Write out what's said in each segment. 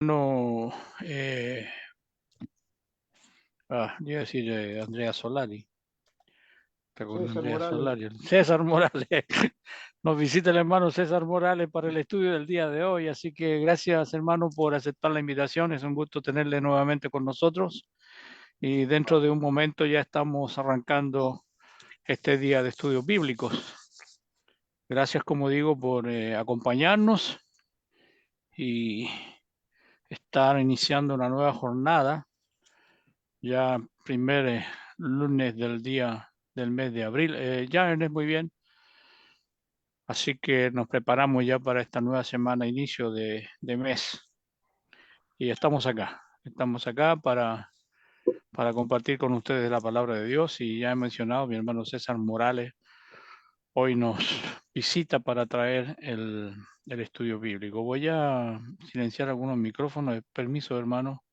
No, iba a decir Andrea Solari, está con César Andrea Morales. Solari, César Morales. Nos visita el hermano César Morales para el estudio del día de hoy, así que gracias hermano por aceptar la invitación, es un gusto tenerle nuevamente con nosotros y dentro de un momento ya estamos arrancando este día de estudios bíblicos. Gracias, como digo, por acompañarnos y estar iniciando una nueva jornada, ya primer lunes del día del mes de abril. Ya es muy bien, así que nos preparamos ya para esta nueva semana, inicio de mes. Y estamos acá para compartir con ustedes la palabra de Dios. Y ya he mencionado, mi hermano César Morales hoy nos visita para traer el estudio bíblico. Voy a silenciar algunos micrófonos. Permiso, hermano.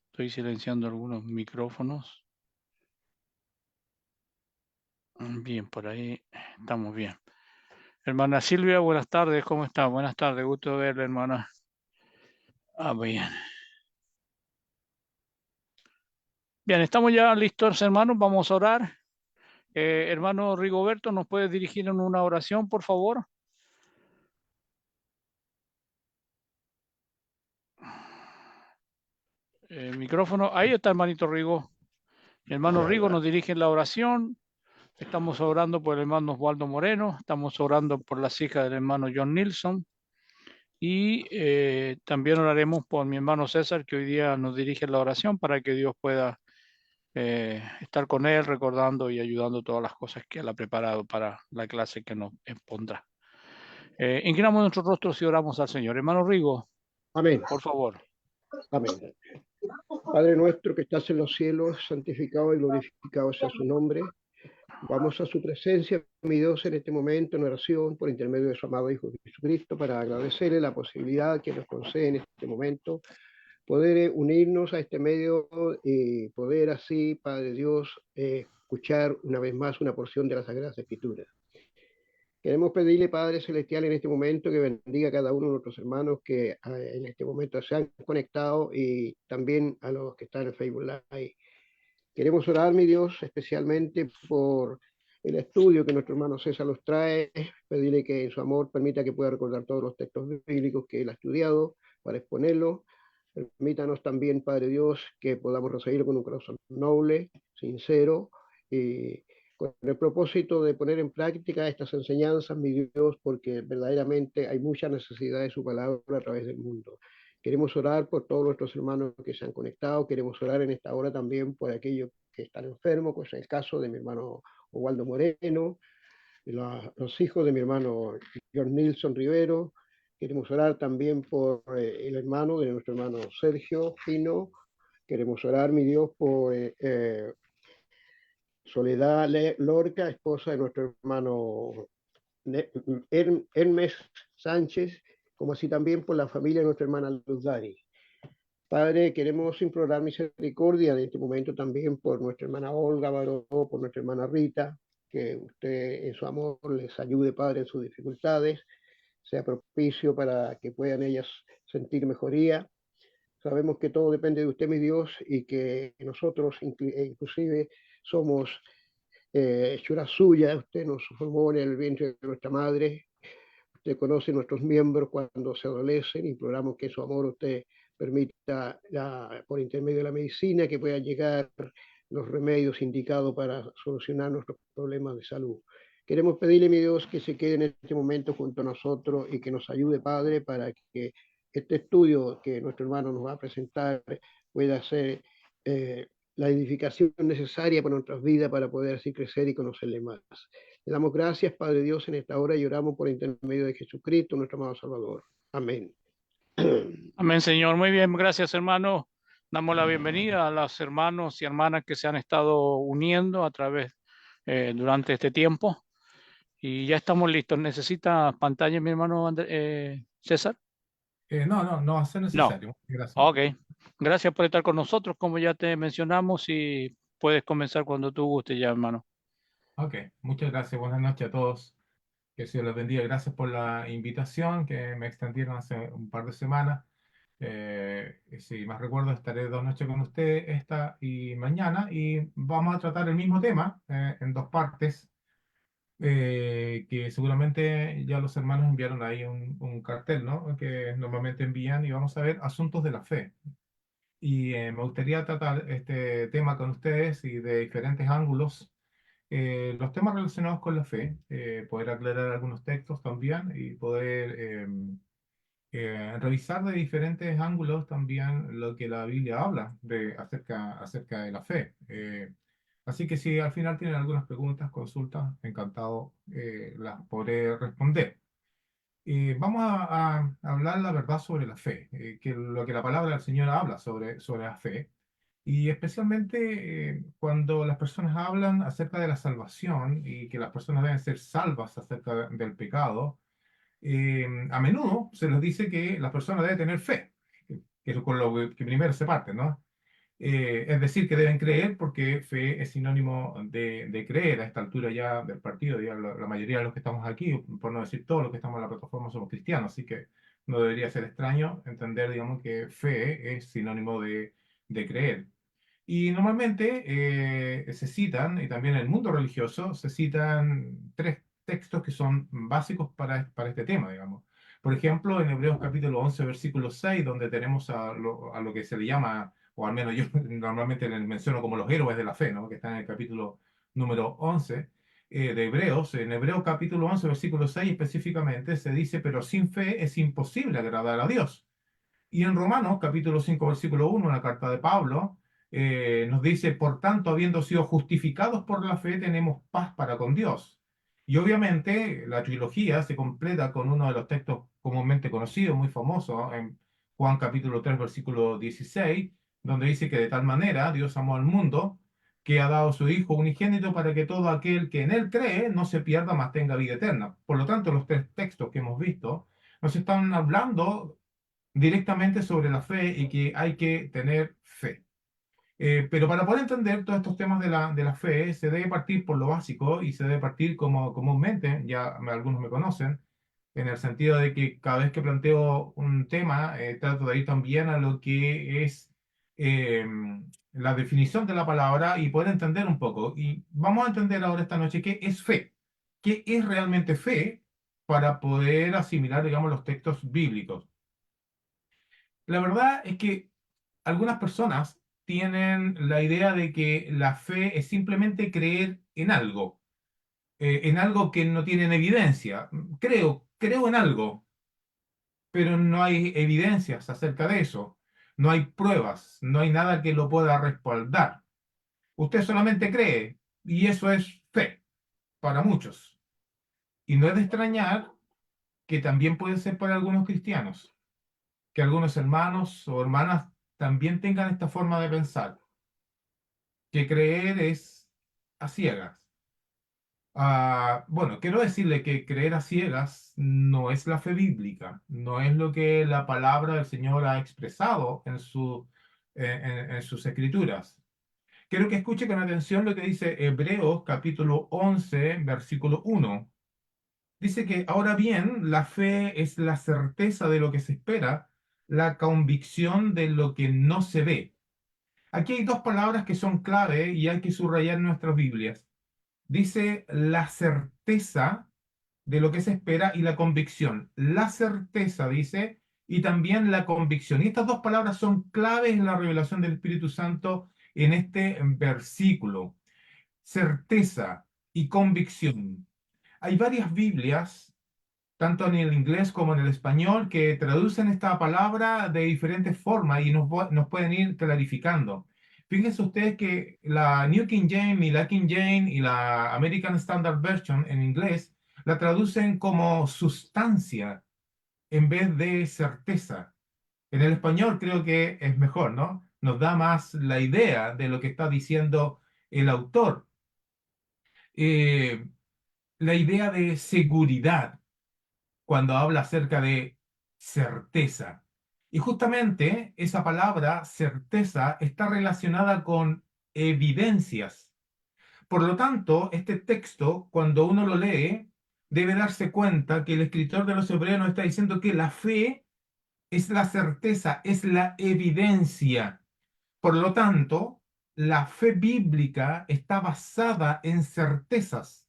Estoy silenciando algunos micrófonos. Bien, por ahí estamos bien. Hermana Silvia, buenas tardes. ¿Cómo está? Buenas tardes. Gusto verla, hermana. Bien. Bien, estamos ya listos, hermanos. Vamos a orar. Hermano Rigoberto, ¿nos puede dirigir en una oración, por favor? Micrófono. Ahí está, hermanito Rigo. El hermano Rigo nos dirige en la oración. Estamos orando por el hermano Osvaldo Moreno. Estamos orando por las hijas del hermano John Nilsson. Y también oraremos por mi hermano César, que hoy día nos dirige la oración para que Dios pueda estar con él, recordando y ayudando todas las cosas que él ha preparado para la clase que nos expondrá. Inclinamos nuestros rostros y oramos al Señor. Hermano Rigo, Amén. por favor. Amén. Padre nuestro que estás en los cielos, santificado y glorificado sea su nombre. Vamos a su presencia, mi Dios, en este momento en oración por intermedio de su amado Hijo Jesucristo para agradecerle la posibilidad que nos concede en este momento poder unirnos a este medio y poder así, Padre Dios, escuchar una vez más una porción de las Sagradas Escrituras. Queremos pedirle, Padre Celestial, en este momento que bendiga a cada uno de nuestros hermanos que en este momento se han conectado y también a los que están en Facebook Live. Queremos orar, mi Dios, especialmente por el estudio que nuestro hermano César nos trae, pedirle que en su amor permita que pueda recordar todos los textos bíblicos que él ha estudiado para exponerlos. Permítanos también, Padre Dios, que podamos recibir con un corazón noble, sincero, y con el propósito de poner en práctica estas enseñanzas, mi Dios, porque verdaderamente hay mucha necesidad de su palabra a través del mundo. Queremos orar por todos nuestros hermanos que se han conectado, queremos orar en esta hora también por aquellos que están enfermos, pues es el caso de mi hermano Osvaldo Moreno, los hijos de mi hermano John Nilsson Rivero. Queremos orar también por el hermano de nuestro hermano Sergio Fino. Queremos orar, mi Dios, por Soledad Lorca, esposa de nuestro hermano Hermes Sánchez, como así también por la familia de nuestra hermana Luz Dari. Padre, queremos implorar misericordia en este momento también por nuestra hermana Olga Baró, por nuestra hermana Rita, que usted en su amor les ayude, Padre, en sus dificultades, sea propicio para que puedan ellas sentir mejoría. Sabemos que todo depende de usted, mi Dios, y que nosotros inclusive somos hechura suya. Usted nos formó en el vientre de nuestra madre. Usted conoce nuestros miembros cuando se adolescen. Imploramos que su amor usted permita, por intermedio de la medicina, que puedan llegar los remedios indicados para solucionar nuestros problemas de salud. Queremos pedirle, mi Dios, que se quede en este momento junto a nosotros y que nos ayude, Padre, para que este estudio que nuestro hermano nos va a presentar pueda ser la edificación necesaria para nuestras vidas para poder así crecer y conocerle más. Le damos gracias, Padre Dios, en esta hora y oramos por intermedio de Jesucristo, nuestro amado Salvador. Amén. Amén, Señor. Muy bien, gracias, hermano. Damos la bienvenida a los hermanos y hermanas que se han estado uniendo a través durante este tiempo. Y ya estamos listos. ¿Necesita pantalla, mi hermano César? No va a ser No. necesario. Gracias. Ok. Gracias por estar con nosotros, como ya te mencionamos, y puedes comenzar cuando tú gustes ya, hermano. Ok, muchas gracias. Buenas noches a todos. Que el Señor les bendiga. Gracias por la invitación que me extendieron hace un par de semanas. Si más recuerdo, estaré 2 noches con usted esta y mañana y vamos a tratar el mismo tema en 2 partes, que seguramente ya los hermanos enviaron ahí un cartel, ¿no? Que normalmente envían, y vamos a ver asuntos de la fe. Y me gustaría tratar este tema con ustedes y de diferentes ángulos. Los temas relacionados con la fe, poder aclarar algunos textos también y poder revisar de diferentes ángulos también lo que la Biblia habla acerca de la fe. Así que si al final tienen algunas preguntas, consultas, encantado las podré responder. Vamos a hablar la verdad sobre la fe, que lo que la palabra del Señor habla sobre la fe. Y especialmente cuando las personas hablan acerca de la salvación y que las personas deben ser salvas acerca del pecado, a menudo se les dice que la persona debe tener fe, que es con lo que primero se parte, ¿no? Es decir, que deben creer, porque fe es sinónimo de creer a esta altura ya del partido. Ya la mayoría de los que estamos aquí, por no decir todos los que estamos en la plataforma, somos cristianos, así que no debería ser extraño entender, digamos, que fe es sinónimo de creer. Y normalmente se citan, y también en el mundo religioso, se citan 3 textos que son básicos para este tema, digamos. Por ejemplo, en Hebreos capítulo 11, versículo 6, donde tenemos a lo que se le llama, o al menos yo normalmente le menciono como los héroes de la fe, ¿no? Que están en el capítulo número 11 de Hebreos. En Hebreos capítulo 11, versículo 6 específicamente se dice: pero sin fe es imposible agradar a Dios. Y en Romanos, capítulo 5 versículo 1, una carta de Pablo, nos dice: por tanto, habiendo sido justificados por la fe, tenemos paz para con Dios. Y obviamente la trilogía se completa con uno de los textos comúnmente conocidos, muy famoso, en Juan capítulo 3 versículo 16, donde dice que de tal manera Dios amó al mundo, que ha dado a su Hijo unigénito, para que todo aquel que en Él cree no se pierda, mas tenga vida eterna. Por lo tanto, los 3 textos que hemos visto nos están hablando directamente sobre la fe y que hay que tener fe. Pero para poder entender todos estos temas de la fe, se debe partir por lo básico, y se debe partir como comúnmente, ya algunos me conocen, en el sentido de que cada vez que planteo un tema, trato de ir también a lo que es eh, la definición de la palabra y poder entender un poco. Y vamos a entender ahora esta noche qué es fe, qué es realmente fe, para poder asimilar, digamos, los textos bíblicos. La verdad es que algunas personas tienen la idea de que la fe es simplemente creer en algo que no tienen evidencia. Creo en algo, pero no hay evidencias acerca de eso. No hay pruebas, no hay nada que lo pueda respaldar. Usted solamente cree, y eso es fe para muchos. Y no es de extrañar que también puede ser para algunos cristianos, que algunos hermanos o hermanas también tengan esta forma de pensar, que creer es a ciegas. Bueno, quiero decirle que creer a ciegas no es la fe bíblica, no es lo que la palabra del Señor ha expresado en sus escrituras. Quiero que escuche con atención lo que dice Hebreos capítulo 11, versículo 1. Dice que ahora bien, la fe es la certeza de lo que se espera, la convicción de lo que no se ve. Aquí hay 2 palabras que son clave y hay que subrayar en nuestras Biblias. Dice la certeza de lo que se espera y la convicción. La certeza, dice, y también la convicción. Y estas 2 palabras son claves en la revelación del Espíritu Santo en este versículo. Certeza y convicción. Hay varias Biblias, tanto en el inglés como en el español, que traducen esta palabra de diferentes formas y nos pueden ir clarificando. Fíjense ustedes que la New King James y la King James y la American Standard Version en inglés la traducen como sustancia en vez de certeza. En el español creo que es mejor, ¿no? Nos da más la idea de lo que está diciendo el autor. Eh, la idea de seguridad cuando habla acerca de certeza. Y justamente esa palabra certeza está relacionada con evidencias. Por lo tanto, este texto, cuando uno lo lee, debe darse cuenta que el escritor de los Hebreos nos está diciendo que la fe es la certeza, es la evidencia. Por lo tanto, la fe bíblica está basada en certezas,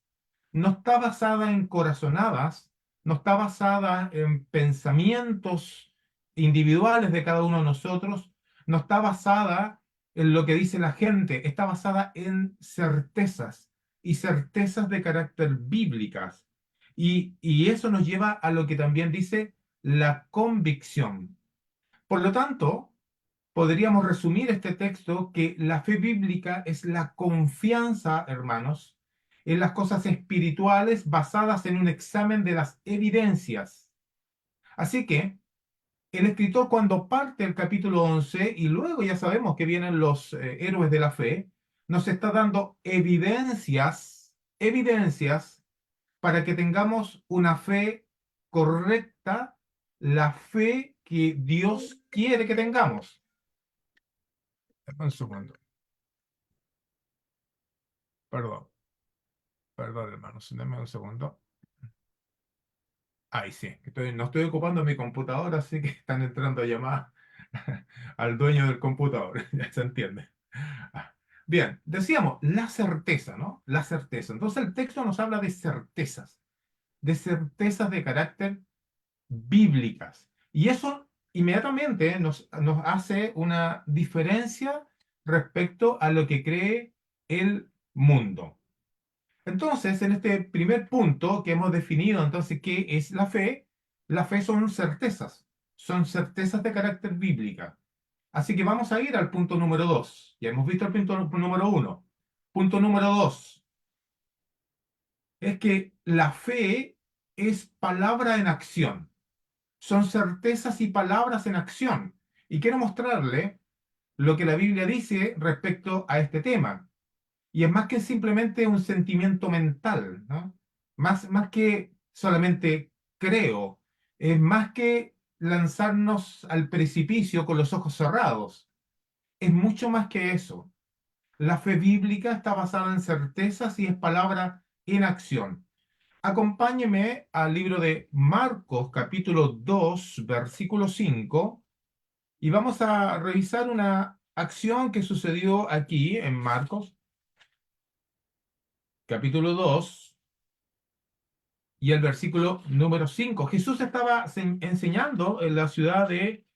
no está basada en corazonadas, no está basada en pensamientos individuales de cada uno de nosotros, no está basada en lo que dice la gente, está basada en certezas y certezas de carácter bíblicas. Y eso nos lleva a lo que también dice la convicción. Por lo tanto, podríamos resumir este texto que la fe bíblica es la confianza, hermanos, en las cosas espirituales basadas en un examen de las evidencias. Así que el escritor cuando parte el capítulo 11 y luego ya sabemos que vienen los héroes de la fe, nos está dando evidencias para que tengamos una fe correcta, la fe que Dios quiere que tengamos. Un segundo. Perdón, perdón, hermanos, denme un segundo. Ay, sí, no estoy ocupando mi computadora, así que están entrando llamadas al dueño del computador, ya se entiende. Bien, decíamos, la certeza, ¿no? La certeza. Entonces el texto nos habla de certezas de carácter bíblicas. Y eso inmediatamente nos hace una diferencia respecto a lo que cree el mundo. Entonces, en este primer punto que hemos definido, entonces, ¿qué es la fe son certezas de carácter bíblica. Así que vamos a ir al punto número 2. Ya hemos visto el punto número 1. Punto número 2 es que la fe es palabra en acción. Son certezas y palabras en acción. Y quiero mostrarle lo que la Biblia dice respecto a este tema. Y es más que simplemente un sentimiento mental, ¿no? Más que solamente creo, es más que lanzarnos al precipicio con los ojos cerrados. Es mucho más que eso. La fe bíblica está basada en certezas y es palabra en acción. Acompáñeme al libro de Marcos, capítulo 2, versículo 5, y vamos a revisar una acción que sucedió aquí en Marcos, capítulo 2 y el versículo número 5. Jesús estaba enseñando en la ciudad de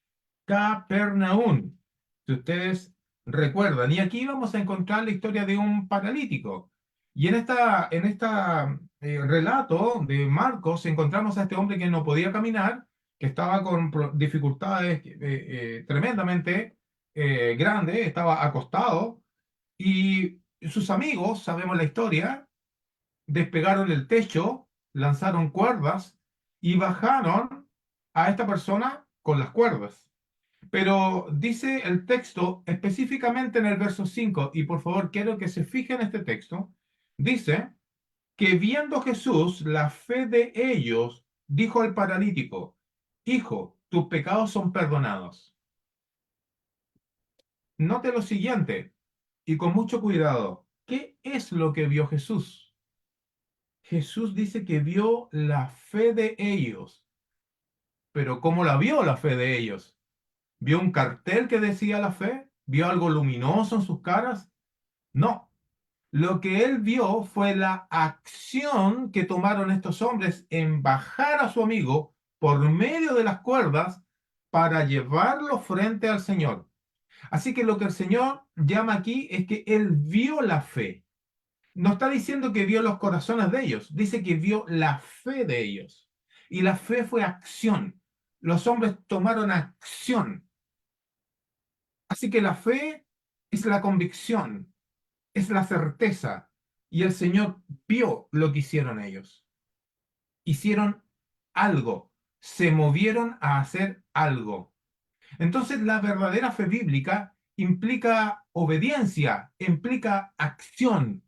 Capernaum, si ustedes recuerdan. Y aquí vamos a encontrar la historia de un paralítico. Y en esta relato de Marcos encontramos a este hombre que no podía caminar, que estaba con dificultades tremendamente grandes, estaba acostado, y sus amigos, sabemos la historia, despegaron el techo, lanzaron cuerdas y bajaron a esta persona con las cuerdas. Pero dice el texto específicamente en el verso 5, y por favor quiero que se fijen en este texto, dice que viendo Jesús la fe de ellos, dijo al paralítico, hijo, tus pecados son perdonados. Note lo siguiente, y con mucho cuidado, ¿qué es lo que vio Jesús? Jesús dice que vio la fe de ellos. Pero ¿cómo la vio la fe de ellos? ¿Vio un cartel que decía la fe? ¿Vio algo luminoso en sus caras? No. Lo que él vio fue la acción que tomaron estos hombres en bajar a su amigo por medio de las cuerdas para llevarlo frente al Señor. Así que lo que el Señor llama aquí es que él vio la fe. No está diciendo que vio los corazones de ellos, dice que vio la fe de ellos. Y la fe fue acción. Los hombres tomaron acción. Así que la fe es la convicción, es la certeza. Y el Señor vio lo que hicieron ellos. Hicieron algo, se movieron a hacer algo. Entonces la verdadera fe bíblica implica obediencia, implica acción,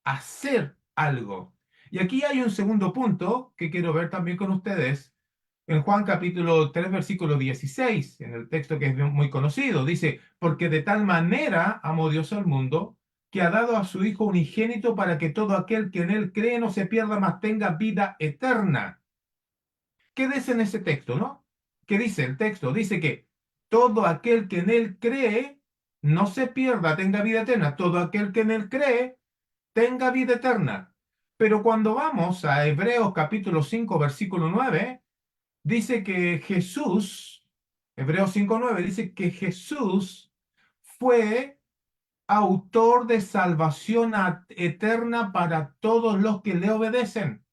hacer algo. Y aquí hay un segundo punto que quiero ver también con ustedes. En Juan capítulo 3, versículo 16, en el texto que es muy conocido, dice, porque de tal manera amó Dios al mundo, que ha dado a su Hijo unigénito para que todo aquel que en él cree no se pierda, mas tenga vida eterna. ¿Qué dice en ese texto, no? ¿Qué dice el texto? Dice que todo aquel que en él cree no se pierda, tenga vida eterna. Todo aquel que en él cree tenga vida eterna. Pero cuando vamos a Hebreos capítulo 5, versículo 9, dice que Jesús, Hebreos 5:9, dice que Jesús fue autor de salvación eterna para todos los que le obedecen.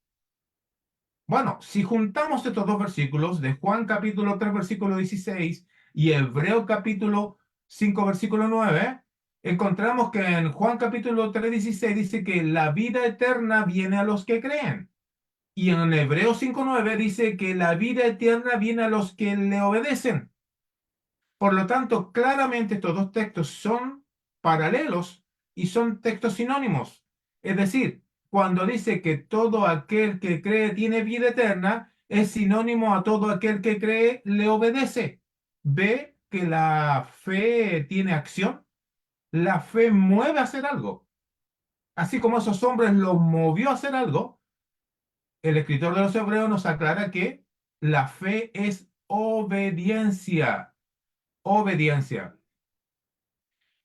Bueno, si juntamos estos dos versículos de Juan capítulo 3, versículo 16 y Hebreo capítulo 5, versículo 9, encontramos que en Juan capítulo 3, 16 dice que la vida eterna viene a los que creen. Y en Hebreo 5:9 dice que la vida eterna viene a los que le obedecen. Por lo tanto, claramente estos dos textos son paralelos y son textos sinónimos. Es decir, cuando dice que todo aquel que cree tiene vida eterna, es sinónimo a todo aquel que cree le obedece. Ve que la fe tiene acción, la fe mueve a hacer algo. Así como esos hombres los movió a hacer algo, el escritor de los Hebreos nos aclara que la fe es obediencia, obediencia.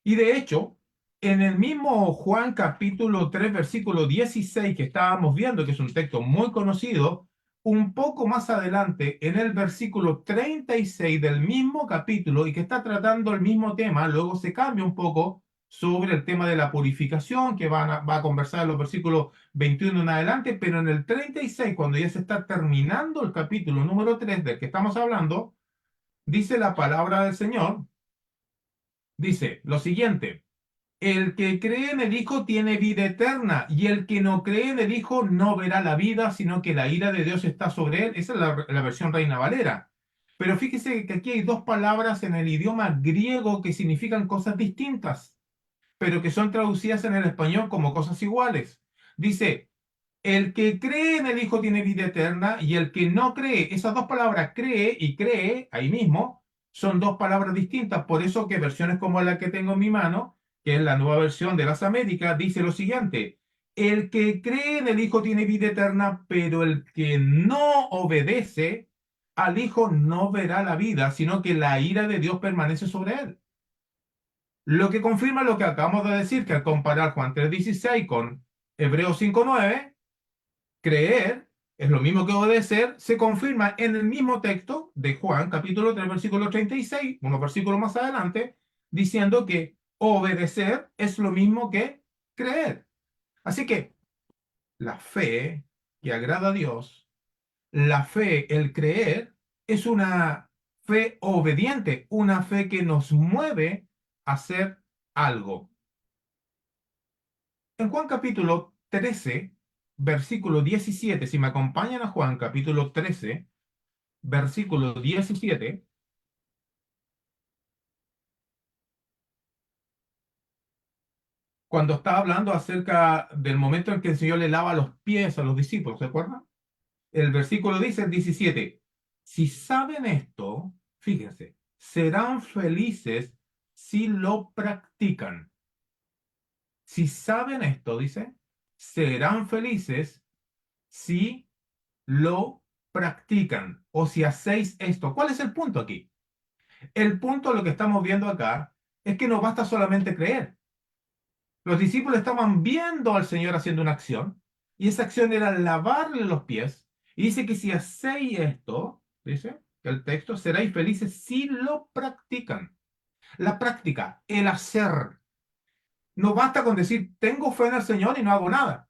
Y de hecho, en el mismo Juan capítulo 3 versículo 16 que estábamos viendo, que es un texto muy conocido, un poco más adelante, en el versículo 36 del mismo capítulo y que está tratando el mismo tema, luego se cambia un poco sobre el tema de la purificación, que va a conversar en los versículos 21 en adelante, pero en el 36, cuando ya se está terminando el capítulo número 3 del que estamos hablando, dice la palabra del Señor, dice lo siguiente: el que cree en el Hijo tiene vida eterna, y el que no cree en el Hijo no verá la vida, sino que la ira de Dios está sobre él. Esa es la versión Reina Valera. Pero fíjese que aquí hay dos palabras en el idioma griego que significan cosas distintas, pero que son traducidas en el español como cosas iguales. Dice, el que cree en el Hijo tiene vida eterna, y el que no cree, esas dos palabras, cree y cree, ahí mismo, son dos palabras distintas. Por eso que versiones como la que tengo en mi mano, que es la nueva versión de las Américas, dice lo siguiente: el que cree en el Hijo tiene vida eterna, pero el que no obedece al Hijo no verá la vida, sino que la ira de Dios permanece sobre él. Lo que confirma lo que acabamos de decir, que al comparar Juan 3:16 con Hebreos 5:9, creer es lo mismo que obedecer, se confirma en el mismo texto de Juan, capítulo 3, versículo 36, unos versículos más adelante, diciendo que obedecer es lo mismo que creer. Así que la fe que agrada a Dios, la fe, el creer, es una fe obediente, una fe que nos mueve a hacer algo. En Juan capítulo 13, versículo 17, si me acompañan a Juan capítulo 13, versículo 17, cuando está hablando acerca del momento en que el Señor le lava los pies a los discípulos, ¿se acuerdan? El versículo dice, el 17, si saben esto, fíjense, serán felices si lo practican. Si saben esto, dice, serán felices si lo practican o si hacéis esto. ¿Cuál es el punto aquí? El punto, lo que estamos viendo acá, es que no basta solamente creer. Los discípulos estaban viendo al Señor haciendo una acción, y esa acción era lavarle los pies, y dice que si hacéis esto, dice el texto, seréis felices si lo practican. La práctica, el hacer. No basta con decir, tengo fe en el Señor y no hago nada.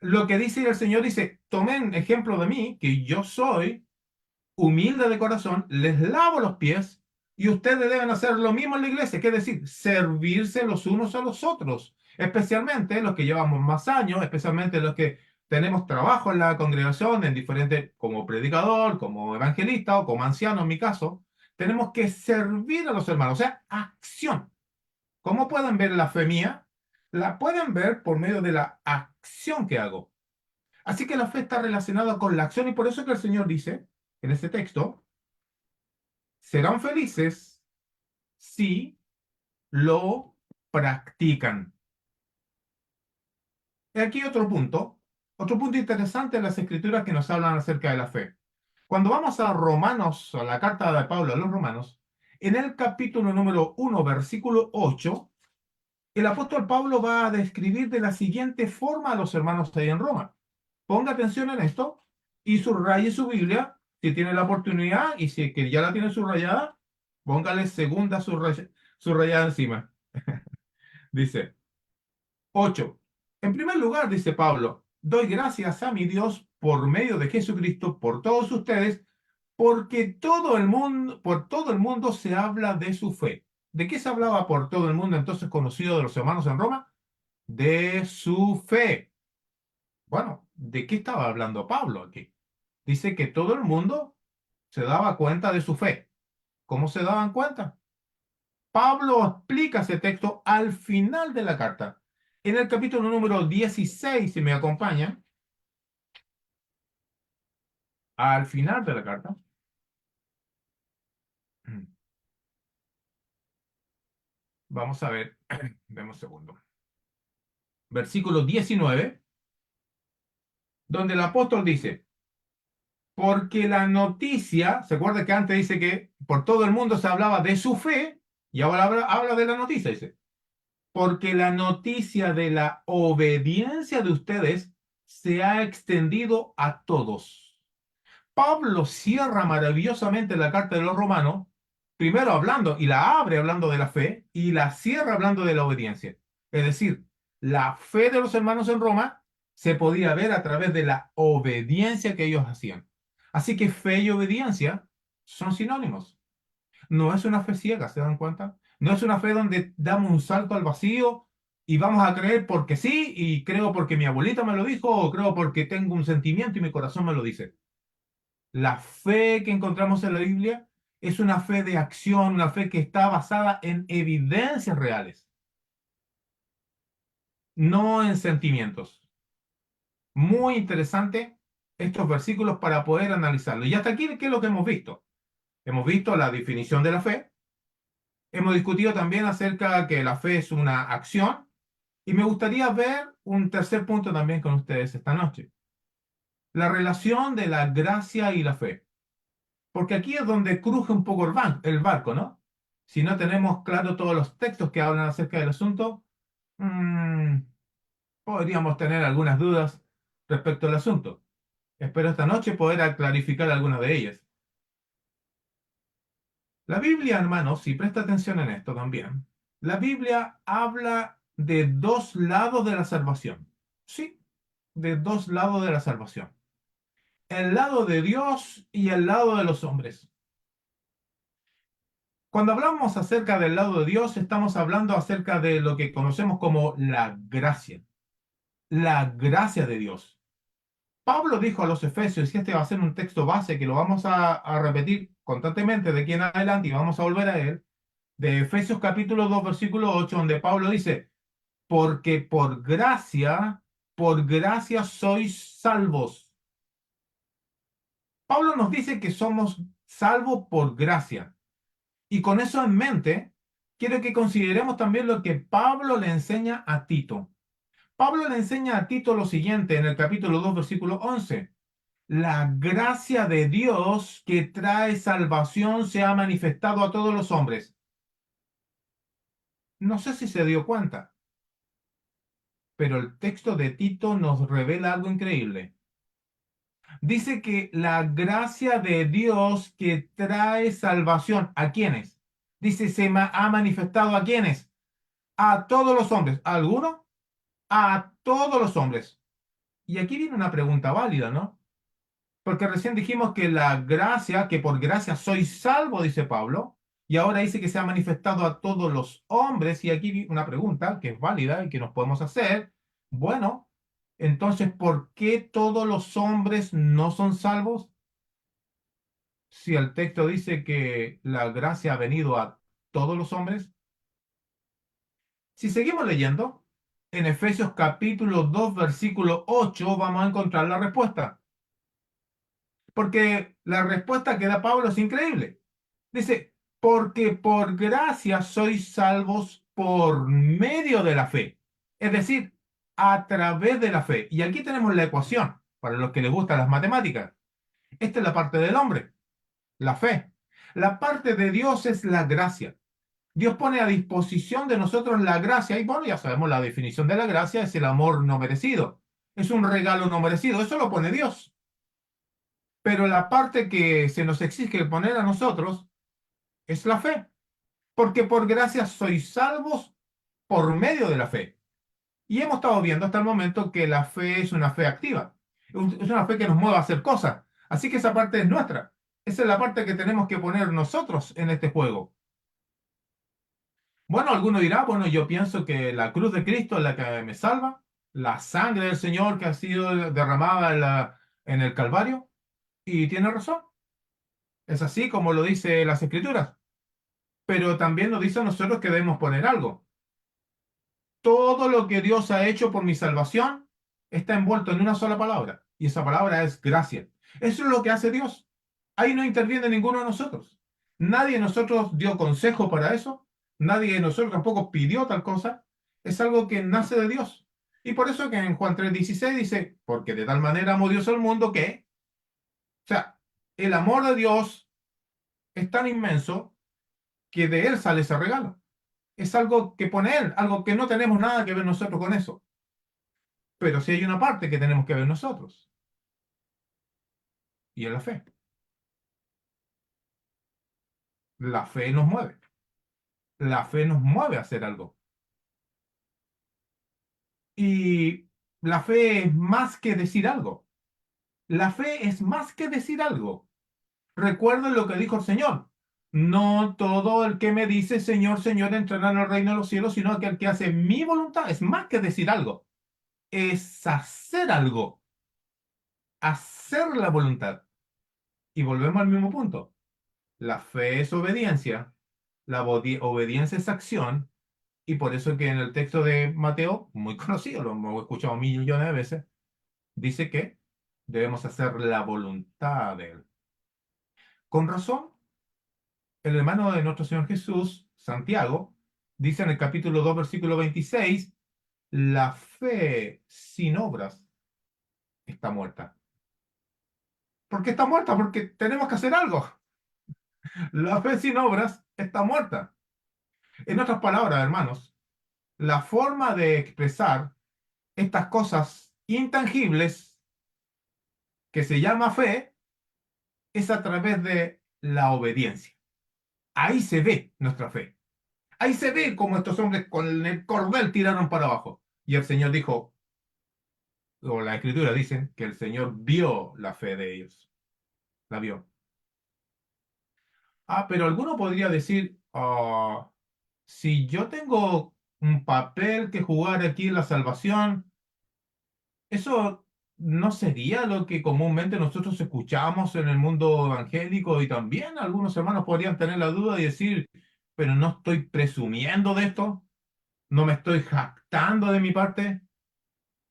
Lo que dice el Señor dice, tomen ejemplo de mí, que yo soy humilde de corazón, les lavo los pies, y ustedes deben hacer lo mismo en la iglesia, que es decir, servirse los unos a los otros, especialmente los que llevamos más años, especialmente los que tenemos trabajo en la congregación, en diferentes, como predicador, como evangelista o como anciano en mi caso, tenemos que servir a los hermanos, o sea, acción. ¿Cómo pueden ver la fe mía? La pueden ver por medio de la acción que hago. Así que la fe está relacionada con la acción, y por eso que el Señor dice en este texto, serán felices si lo practican. Y aquí otro punto interesante en las escrituras que nos hablan acerca de la fe. Cuando vamos a Romanos, a la carta de Pablo a los Romanos, en el capítulo número 1, versículo 8, el apóstol Pablo va a describir de la siguiente forma a los hermanos ahí en Roma. Ponga atención en esto y subraye su Biblia si tiene la oportunidad, y si es que ya la tiene subrayada, póngale segunda subrayada encima. Dice 8. En primer lugar, dice Pablo, doy gracias a mi Dios por medio de Jesucristo por todos ustedes, porque por todo el mundo se habla de su fe. ¿De qué se hablaba por todo el mundo entonces conocido de los hermanos en Roma? De su fe. Bueno, ¿de qué estaba hablando Pablo aquí? Dice que todo el mundo se daba cuenta de su fe. ¿Cómo se daban cuenta? Pablo explica ese texto al final de la carta. En el capítulo número 16, si me acompañan, al final de la carta, vamos a ver, demos un segundo. Versículo 19, donde el apóstol dice, porque la noticia, ¿se acuerda que antes dice que por todo el mundo se hablaba de su fe? Y ahora habla de la noticia, dice, porque la noticia de la obediencia de ustedes se ha extendido a todos. Pablo cierra maravillosamente la carta de los Romanos, primero hablando, y la abre hablando de la fe, y la cierra hablando de la obediencia. Es decir, la fe de los hermanos en Roma se podía ver a través de la obediencia que ellos hacían. Así que fe y obediencia son sinónimos. No es una fe ciega, ¿se dan cuenta? No es una fe donde damos un salto al vacío y vamos a creer porque sí, y creo porque mi abuelita me lo dijo, o creo porque tengo un sentimiento y mi corazón me lo dice. La fe que encontramos en la Biblia es una fe de acción, una fe que está basada en evidencias reales, no en sentimientos. Muy interesante estos versículos para poder analizarlo. Y hasta aquí, ¿qué es lo que hemos visto? Hemos visto la definición de la fe. Hemos discutido también acerca de que la fe es una acción. Y me gustaría ver un tercer punto también con ustedes esta noche. La relación de la gracia y la fe. Porque aquí es donde cruje un poco el barco, ¿no? Si no tenemos claro todos los textos que hablan acerca del asunto, mmm, podríamos tener algunas dudas respecto al asunto. Espero esta noche poder clarificar algunas de ellas. La Biblia, hermanos, si presta atención en esto también, la Biblia habla de dos lados de la salvación. Sí, de dos lados de la salvación. El lado de Dios y el lado de los hombres. Cuando hablamos acerca del lado de Dios, estamos hablando acerca de lo que conocemos como la gracia. La gracia de Dios. Pablo dijo a los Efesios, y este va a ser un texto base que lo vamos a repetir constantemente de aquí en adelante y vamos a volver a él, de Efesios capítulo 2, versículo 8, donde Pablo dice, porque por gracia sois salvos. Pablo nos dice que somos salvos por gracia. Y con eso en mente, quiero que consideremos también lo que Pablo le enseña a Tito. Pablo le enseña a Tito lo siguiente en el capítulo 2, versículo 11. La gracia de Dios que trae salvación se ha manifestado a todos los hombres. No sé si se dio cuenta, pero el texto de Tito nos revela algo increíble. Dice que la gracia de Dios que trae salvación, ¿a quiénes? Dice, ha manifestado ¿a quiénes? A todos los hombres. ¿A alguno? A todos los hombres. Y aquí viene una pregunta válida, ¿no? Porque recién dijimos que la gracia, que por gracia soy salvo, dice Pablo, y ahora dice que se ha manifestado a todos los hombres, y aquí viene una pregunta que es válida y que nos podemos hacer. Bueno, entonces, ¿por qué todos los hombres no son salvos? Si el texto dice que la gracia ha venido a todos los hombres. Si seguimos leyendo, en Efesios capítulo 2, versículo 8, vamos a encontrar la respuesta. Porque la respuesta que da Pablo es increíble. Dice, porque por gracia sois salvos por medio de la fe. Es decir, a través de la fe. Y aquí tenemos la ecuación, para los que les gustan las matemáticas. Esta es la parte del hombre, la fe. La parte de Dios es la gracia. Dios pone a disposición de nosotros la gracia, y bueno, ya sabemos la definición de la gracia, es el amor no merecido. Es un regalo no merecido, eso lo pone Dios. Pero la parte que se nos exige poner a nosotros es la fe. Porque por gracia sois salvos por medio de la fe. Y hemos estado viendo hasta el momento que la fe es una fe activa. Es una fe que nos mueve a hacer cosas. Así que esa parte es nuestra. Esa es la parte que tenemos que poner nosotros en este juego. Bueno, alguno dirá, bueno, yo pienso que la cruz de Cristo es la que me salva, la sangre del Señor que ha sido derramada en el Calvario, y tiene razón. Es así como lo dice las Escrituras. Pero también nos dice a nosotros que debemos poner algo. Todo lo que Dios ha hecho por mi salvación está envuelto en una sola palabra, y esa palabra es gracia. Eso es lo que hace Dios. Ahí no interviene ninguno de nosotros. Nadie de nosotros dio consejo para eso. Nadie de nosotros tampoco pidió tal cosa. Es algo que nace de Dios. Y por eso que en Juan 3:16 dice, porque de tal manera amó Dios al mundo que, o sea, el amor de Dios es tan inmenso que de él sale ese regalo. Es algo que pone él, algo que no tenemos nada que ver nosotros con eso. Pero sí hay una parte que tenemos que ver nosotros, y es la fe. La fe nos mueve. La fe nos mueve a hacer algo. Y la fe es más que decir algo. La fe es más que decir algo. Recuerden lo que dijo el Señor. No todo el que me dice Señor, Señor entrará en el reino de los cielos, sino aquel que hace mi voluntad. Es más que decir algo. Es hacer algo. Hacer la voluntad. Y volvemos al mismo punto. La fe es obediencia, la obediencia es acción, y por eso que en el texto de Mateo, muy conocido, lo hemos escuchado millones de veces, dice que debemos hacer la voluntad de Él. Con razón, el hermano de nuestro Señor Jesús, Santiago, dice en el capítulo 2, versículo 26, la fe sin obras está muerta. ¿Por qué está muerta? Porque tenemos que hacer algo. La fe sin obras está muerta. En otras palabras, hermanos, la forma de expresar estas cosas intangibles que se llama fe es a través de la obediencia. Ahí se ve nuestra fe. Ahí se ve cómo estos hombres con el cordel tiraron para abajo. Y el Señor dijo, o la Escritura dice, que el Señor vio la fe de ellos. La vio. Ah, pero alguno podría decir, si yo tengo un papel que jugar aquí en la salvación, ¿eso no sería lo que comúnmente nosotros escuchamos en el mundo evangélico? Y también algunos hermanos podrían tener la duda y decir, pero no estoy presumiendo de esto, no me estoy jactando de mi parte,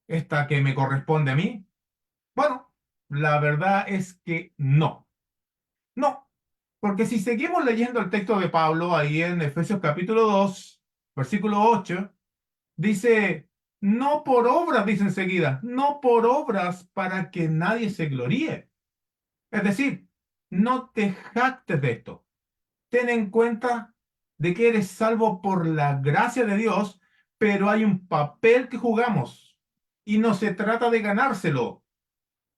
esta que me corresponde a mí. Bueno, la verdad es que no, no, porque si seguimos leyendo el texto de Pablo ahí en Efesios capítulo 2, versículo 8, dice, no por obras, dice enseguida, no por obras para que nadie se gloríe. Es decir, no te jactes de esto. Ten en cuenta de que eres salvo por la gracia de Dios, pero hay un papel que jugamos. Y no se trata de ganárselo.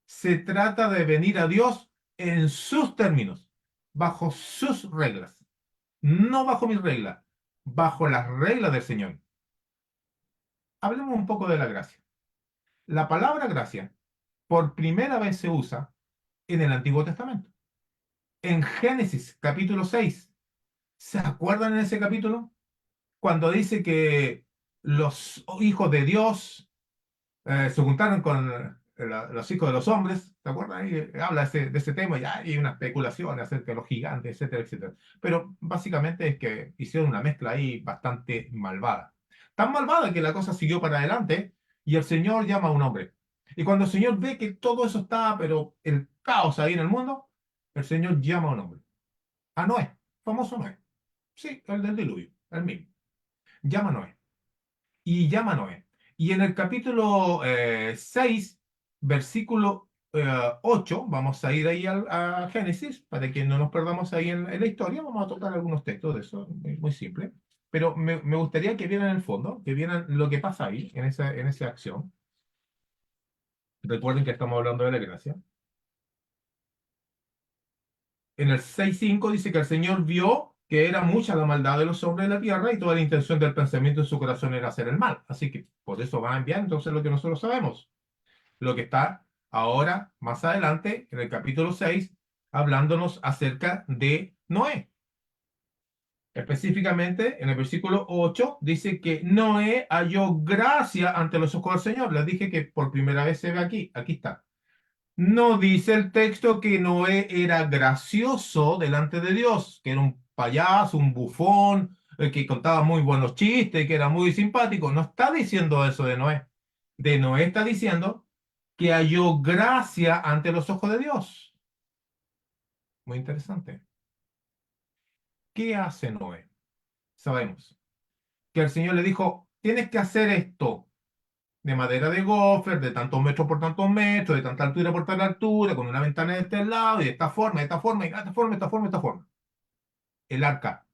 Se trata de venir a Dios en sus términos, bajo sus reglas. No bajo mis reglas, bajo las reglas del Señor. Hablemos un poco de la gracia. La palabra gracia por primera vez se usa en el Antiguo Testamento. En Génesis capítulo 6. ¿Se acuerdan en ese capítulo? Cuando dice que los hijos de Dios se juntaron con los hijos de los hombres. ¿Se acuerdan? Ahí habla de ese tema y hay una especulación acerca de los gigantes, etcétera, etcétera. Pero básicamente es que hicieron una mezcla ahí bastante malvada. Tan malvada que la cosa siguió para adelante y el Señor llama a un hombre. Y cuando el Señor ve que todo eso está, pero el caos ahí en el mundo, el Señor llama a un hombre. A Noé, famoso Noé. Sí, el del diluvio, el mismo. Llama a Noé. Y llama a Noé. Y en el capítulo 6, versículo 8, vamos a ir ahí a Génesis, para que no nos perdamos ahí en la historia, vamos a tocar algunos textos de eso, muy simple. Pero me gustaría que vieran el fondo, que vieran lo que pasa ahí, en esa acción. Recuerden que estamos hablando de la gracia. En el 6:5 dice que el Señor vio que era mucha la maldad de los hombres de la tierra y toda la intención del pensamiento en su corazón era hacer el mal. Así que por eso van a enviar entonces lo que nosotros sabemos. Lo que está ahora, más adelante, en el capítulo 6, hablándonos acerca de Noé. Específicamente, en el versículo 8, dice que Noé halló gracia ante los ojos del Señor. Les dije que por primera vez se ve aquí. Aquí está. No dice el texto que Noé era gracioso delante de Dios, que era un payaso, un bufón, que contaba muy buenos chistes, que era muy simpático. No está diciendo eso de Noé. De Noé está diciendo que halló gracia ante los ojos de Dios. Muy interesante. ¿Qué hace Noé? Sabemos que el Señor le dijo, tienes que hacer esto de madera de gofer, de tantos metros por tantos metros, de tanta altura por tal altura, con una ventana de este lado, y de esta forma, de esta forma, y de esta forma, de esta forma, de esta forma. El arca.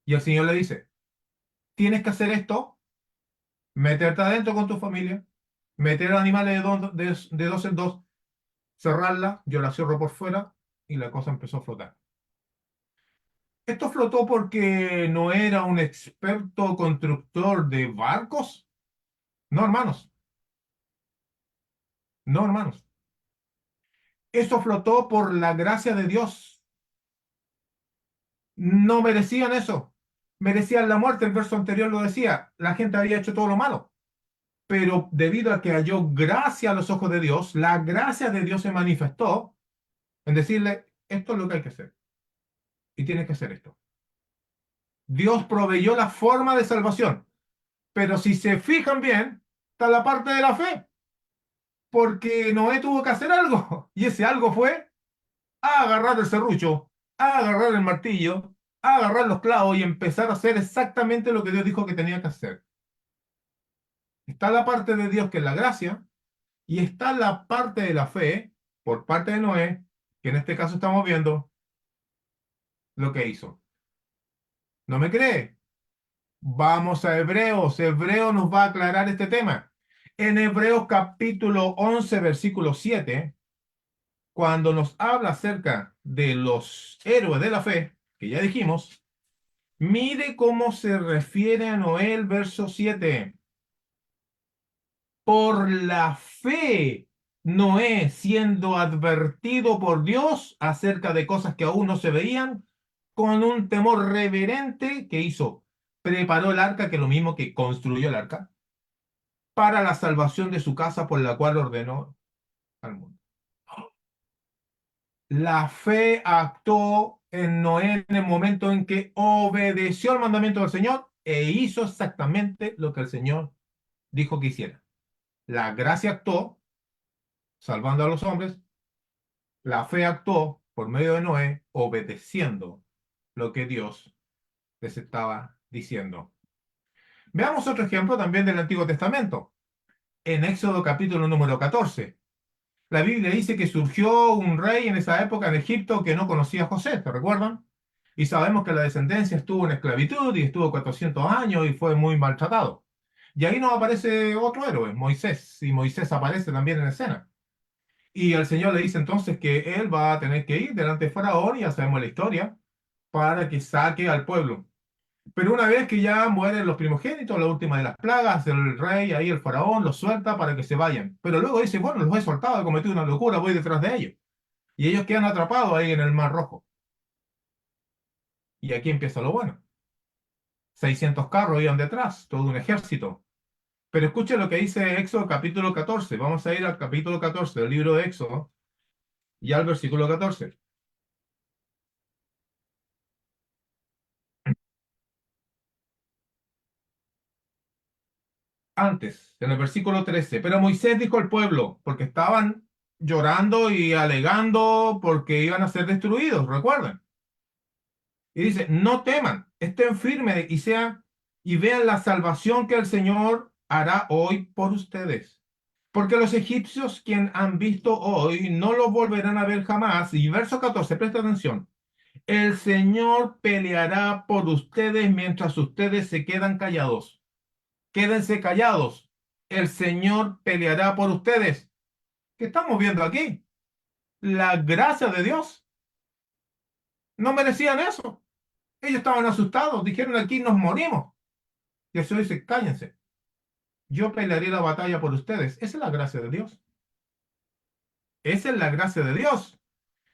Y el Señor le dice, tienes que hacer esto, meterte adentro con tu familia, meter animales de dos en dos, cerrarla, yo la cierro por fuera, y la cosa empezó a flotar. Esto flotó porque no era un experto constructor de barcos. No, hermanos. No, hermanos. Eso flotó por la gracia de Dios. No merecían eso. Merecían la muerte. El verso anterior lo decía. La gente había hecho todo lo malo. Pero debido a que halló gracia a los ojos de Dios, la gracia de Dios se manifestó en decirle, esto es lo que hay que hacer. Y tienes que hacer esto. Dios proveyó la forma de salvación. Pero si se fijan bien, está la parte de la fe. Porque Noé tuvo que hacer algo. Y ese algo fue a agarrar el serrucho, a agarrar el martillo, a agarrar los clavos y empezar a hacer exactamente lo que Dios dijo que tenía que hacer. Está la parte de Dios que es la gracia y está la parte de la fe por parte de Noé, que en este caso estamos viendo lo que hizo. ¿No me cree? Vamos a Hebreos. Hebreo nos va a aclarar este tema. En Hebreos capítulo 11, versículo 7, cuando nos habla acerca de los héroes de la fe, que ya dijimos, mire cómo se refiere a Noé el verso 7. Por la fe, Noé, siendo advertido por Dios acerca de cosas que aún no se veían, con un temor reverente, ¿qué hizo? Preparó el arca, que es lo mismo que construyó el arca, para la salvación de su casa, por la cual ordenó al mundo. La fe actuó en Noé en el momento en que obedeció al mandamiento del Señor e hizo exactamente lo que el Señor dijo que hiciera. La gracia actuó salvando a los hombres. La fe actuó por medio de Noé obedeciendo lo que Dios les estaba diciendo. Veamos otro ejemplo también del Antiguo Testamento. En Éxodo capítulo número 14. La Biblia dice que surgió un rey en esa época en Egipto que no conocía a José, ¿te recuerdan? Y sabemos que la descendencia estuvo en esclavitud y estuvo 400 años y fue muy maltratado. Y ahí nos aparece otro héroe, Moisés, y Moisés aparece también en escena. Y el Señor le dice entonces que él va a tener que ir delante de Faraón, y ya sabemos la historia, para que saque al pueblo. Pero una vez que ya mueren los primogénitos, la última de las plagas, el rey, ahí el faraón, los suelta para que se vayan. Pero luego dice, bueno, los he soltado, he cometido una locura, voy detrás de ellos. Y ellos quedan atrapados ahí en el Mar Rojo. Y aquí empieza lo bueno. 600 carros iban detrás, todo un ejército. Pero escuche lo que dice Éxodo capítulo 14. Vamos a ir al capítulo 14 del libro de Éxodo y al versículo 14. Antes, en el versículo 13, pero Moisés dijo al pueblo, porque estaban llorando y alegando porque iban a ser destruidos, recuerden. Y dice, no teman, estén firmes y vean la salvación que el Señor hará hoy por ustedes. Porque los egipcios, quien han visto hoy, no lo volverán a ver jamás. Y verso 14, presta atención. El Señor peleará por ustedes mientras ustedes se quedan callados. Quédense callados. El Señor peleará por ustedes. ¿Qué estamos viendo aquí? La gracia de Dios. No merecían eso. Ellos estaban asustados. Dijeron, aquí nos morimos. Y el Señor dice, cállense. Yo pelearé la batalla por ustedes. Esa es la gracia de Dios. Esa es la gracia de Dios.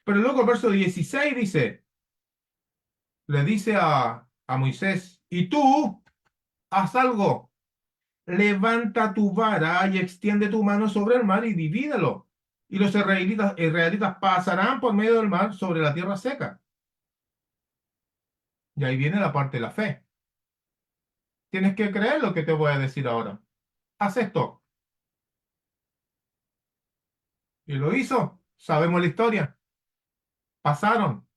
Pero luego el verso 16 dice, le dice a Moisés, y tú, haz algo. Levanta tu vara y extiende tu mano sobre el mar y divídelo. Y los israelitas pasarán por medio del mar sobre la tierra seca. Y ahí viene la parte de la fe. Tienes que creer lo que te voy a decir ahora. Haz esto. Y lo hizo. Sabemos la historia. Pasaron.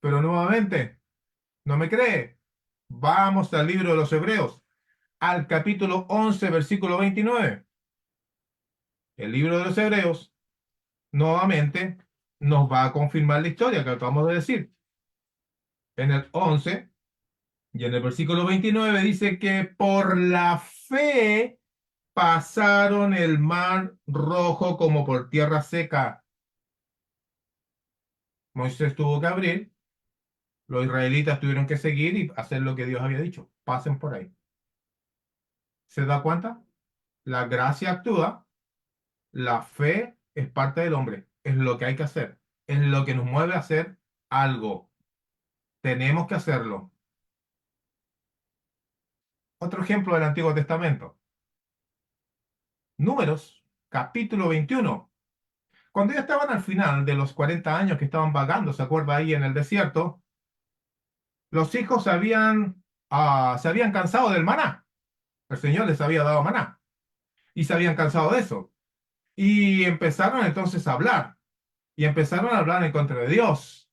Pero nuevamente, ¿no me cree? Vamos al libro de los Hebreos, al capítulo 11, versículo 29. El libro de los Hebreos, nuevamente, nos va a confirmar la historia que acabamos de decir. En el 11 y en el versículo 29 dice que por la fe pasaron el mar rojo como por tierra seca. Moisés tuvo que abrir, los israelitas tuvieron que seguir y hacer lo que Dios había dicho. Pasen por ahí. ¿Se da cuenta? La gracia actúa, la fe es parte del hombre, es lo que hay que hacer, es lo que nos mueve a hacer algo. Tenemos que hacerlo. Otro ejemplo del Antiguo Testamento. Números, capítulo 21. Cuando ya estaban al final de los 40 años que estaban vagando, ¿se acuerda ahí en el desierto? Los hijos se habían cansado del maná. El Señor les había dado maná. Y se habían cansado de eso. Y empezaron entonces a hablar. Y empezaron a hablar en contra de Dios.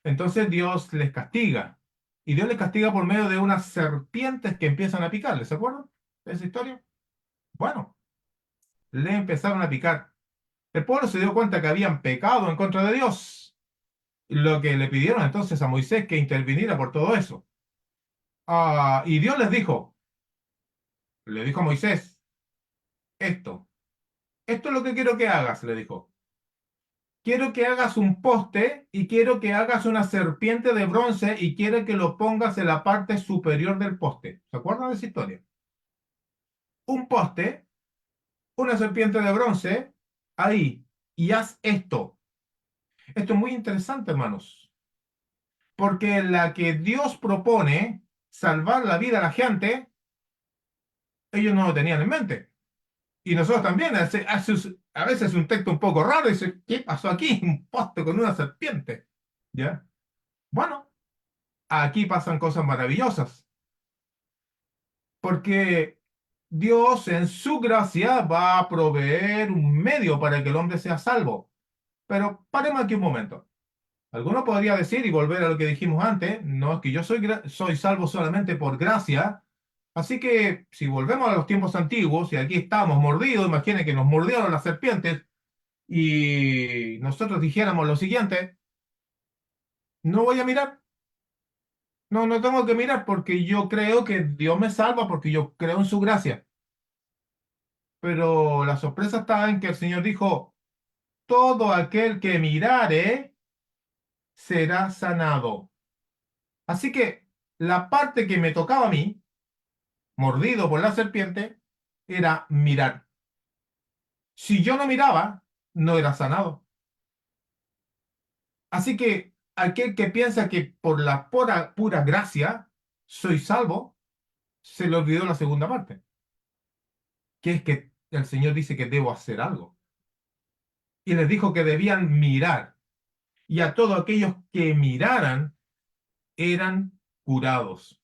Entonces Dios les castiga. Y Dios les castiga por medio de unas serpientes que empiezan a picarles. ¿Se acuerdan de esa historia? Bueno, le empezaron a picar. El pueblo se dio cuenta que habían pecado en contra de Dios. Lo que le pidieron entonces a Moisés que interviniera por todo eso. Y Dios le dijo a Moisés, esto, esto es lo que quiero que hagas, le dijo. Quiero que hagas un poste y quiero que hagas una serpiente de bronce y quiero que lo pongas en la parte superior del poste. ¿Se acuerdan de esa historia? Un poste, una serpiente de bronce, ahí, y haz esto. Esto es muy interesante, hermanos, porque la que Dios propone, salvar la vida a la gente, ellos no lo tenían en mente. Y nosotros también, a veces es un texto un poco raro, y dice, ¿qué pasó aquí? Un poste con una serpiente. ¿Ya? Bueno, aquí pasan cosas maravillosas, porque Dios en su gracia va a proveer un medio para que el hombre sea salvo. Pero paremos aquí un momento. Alguno podría decir, y volver a lo que dijimos antes, no es que yo soy salvo solamente por gracia. Así que si volvemos a los tiempos antiguos, y aquí estamos mordidos, imaginen que nos mordieron las serpientes, y nosotros dijéramos lo siguiente, no voy a mirar, no tengo que mirar porque yo creo que Dios me salva porque yo creo en su gracia. Pero la sorpresa está en que el Señor dijo, todo aquel que mirare será sanado. Así que la parte que me tocaba a mí, mordido por la serpiente, era mirar. Si yo no miraba, no era sanado. Así que aquel que piensa que por la pura gracia soy salvo, se le olvidó la segunda parte, que es que el Señor dice que debo hacer algo. Y les dijo que debían mirar. Y a todos aquellos que miraran eran curados.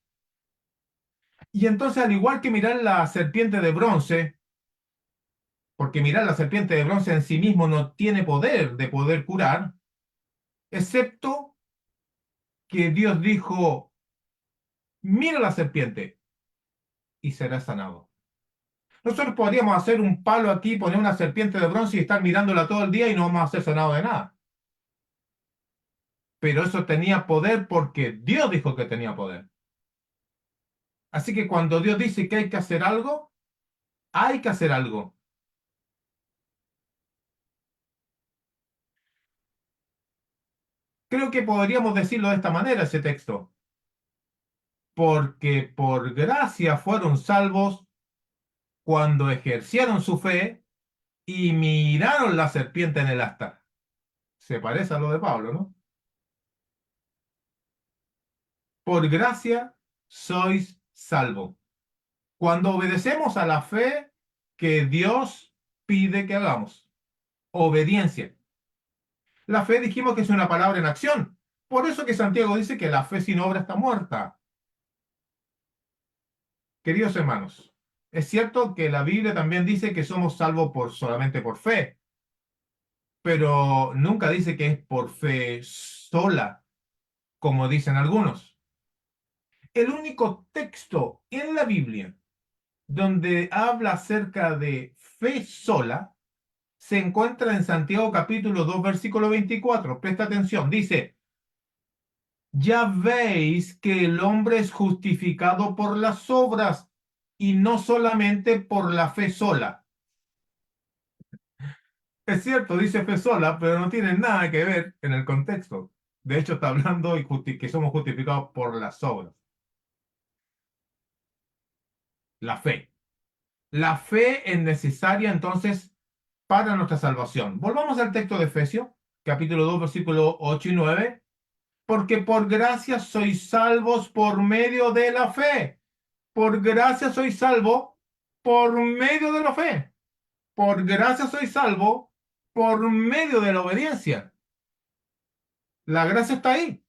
Y entonces, al igual que mirar la serpiente de bronce, porque mirar la serpiente de bronce en sí mismo no tiene poder de poder curar, excepto que Dios dijo, mira la serpiente y será sanado. Nosotros podríamos hacer un palo aquí, poner una serpiente de bronce y estar mirándola todo el día y no vamos a hacer sanado de nada. Pero eso tenía poder porque Dios dijo que tenía poder. Así que cuando Dios dice que hay que hacer algo, hay que hacer algo. Creo que podríamos decirlo de esta manera, ese texto. Porque por gracia fueron salvos cuando ejercieron su fe y miraron la serpiente en el asta. Se parece a lo de Pablo, ¿no? Por gracia sois salvos. Cuando obedecemos a la fe que Dios pide que hagamos. Obediencia. La fe dijimos que es una palabra en acción. Por eso que Santiago dice que la fe sin obra está muerta. Queridos hermanos, es cierto que la Biblia también dice que somos salvos solamente por fe, pero nunca dice que es por fe sola, como dicen algunos. El único texto en la Biblia donde habla acerca de fe sola se encuentra en Santiago capítulo 2, versículo 24. Presta atención, dice, ya veis que el hombre es justificado por las obras y no solamente por la fe sola. Es cierto, dice fe sola, pero no tiene nada que ver en el contexto. De hecho, está hablando que somos justificados por las obras. La fe. La fe es necesaria entonces para nuestra salvación. Volvamos al texto de Efesios, capítulo 2, versículo 8 y 9. Porque por gracia sois salvos por medio de la fe. Por gracia sois salvo por medio de la fe. Por gracia sois salvo por medio de la obediencia. La gracia está ahí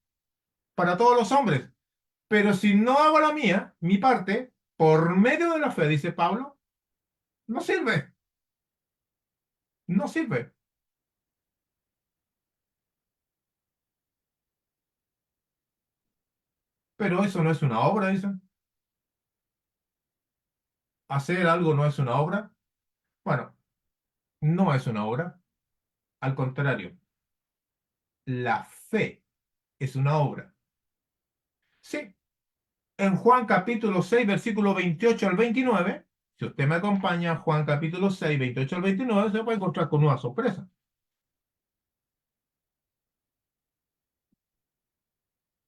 para todos los hombres. Pero si no hago la mía, mi parte, por medio de la fe, dice Pablo, no sirve. No sirve. Pero eso no es una obra, dicen. Hacer algo no es una obra. Bueno, no es una obra. Al contrario, la fe es una obra. Sí, en Juan capítulo 6, versículo 28 al 29, si usted me acompaña, Juan capítulo 6, 28 al 29, se va a encontrar con una sorpresa.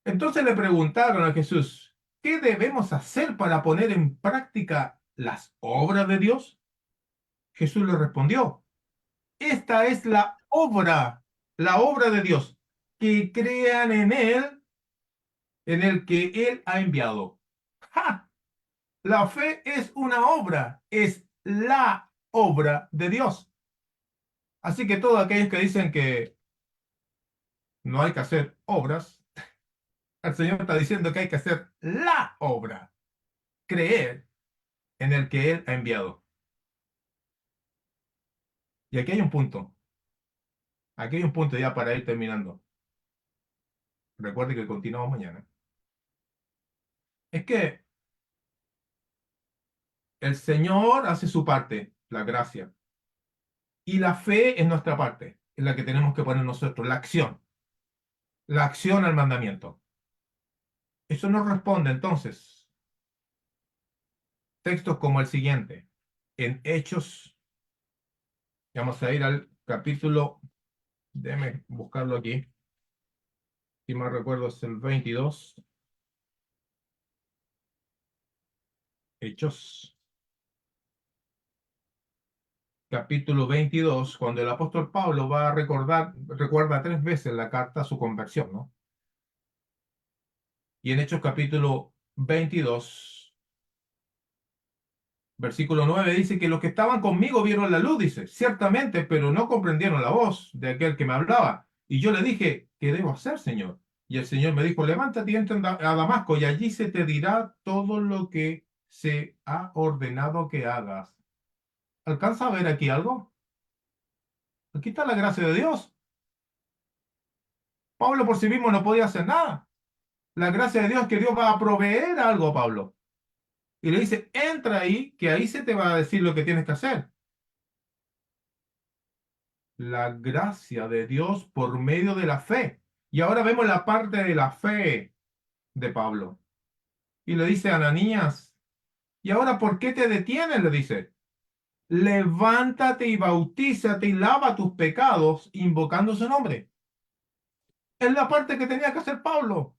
Entonces le preguntaron a Jesús, ¿qué debemos hacer para poner en práctica las obras de Dios? Jesús le respondió, esta es la obra de Dios, que crean en Él, en el que Él ha enviado. ¡Ja! La fe es una obra, es la obra de Dios. Así que todos aquellos que dicen que no hay que hacer obras, el Señor está diciendo que hay que hacer la obra, creer en el que Él ha enviado. Y aquí hay un punto. Aquí hay un punto ya para ir terminando. Recuerde que continuamos mañana. Es que el Señor hace su parte, la gracia. Y la fe es nuestra parte, es la que tenemos que poner nosotros, la acción. La acción al mandamiento. Eso nos responde entonces. Textos como el siguiente. En Hechos, vamos a ir al capítulo, déjeme buscarlo aquí. Si mal recuerdo es el 22. Hechos, capítulo 22, cuando el apóstol Pablo va a recuerda 3 veces la carta su conversión, ¿no? Y en Hechos capítulo 22, versículo 9 dice que los que estaban conmigo vieron la luz, dice, ciertamente, pero no comprendieron la voz de aquel que me hablaba. Y yo le dije, ¿qué debo hacer, Señor? Y el Señor me dijo, levántate y entra a Damasco, y allí se te dirá todo lo que se ha ordenado que hagas. ¿Alcanza a ver aquí algo? Aquí está la gracia de Dios. Pablo por sí mismo no podía hacer nada. La gracia de Dios es que Dios va a proveer algo a Pablo. Y le dice, entra ahí, que ahí se te va a decir lo que tienes que hacer. La gracia de Dios por medio de la fe. Y ahora vemos la parte de la fe de Pablo. Y le dice a Ananías, ¿y ahora por qué te detienes? Le dice, levántate y bautízate y lava tus pecados invocando su nombre. Es la parte que tenía que hacer Pablo.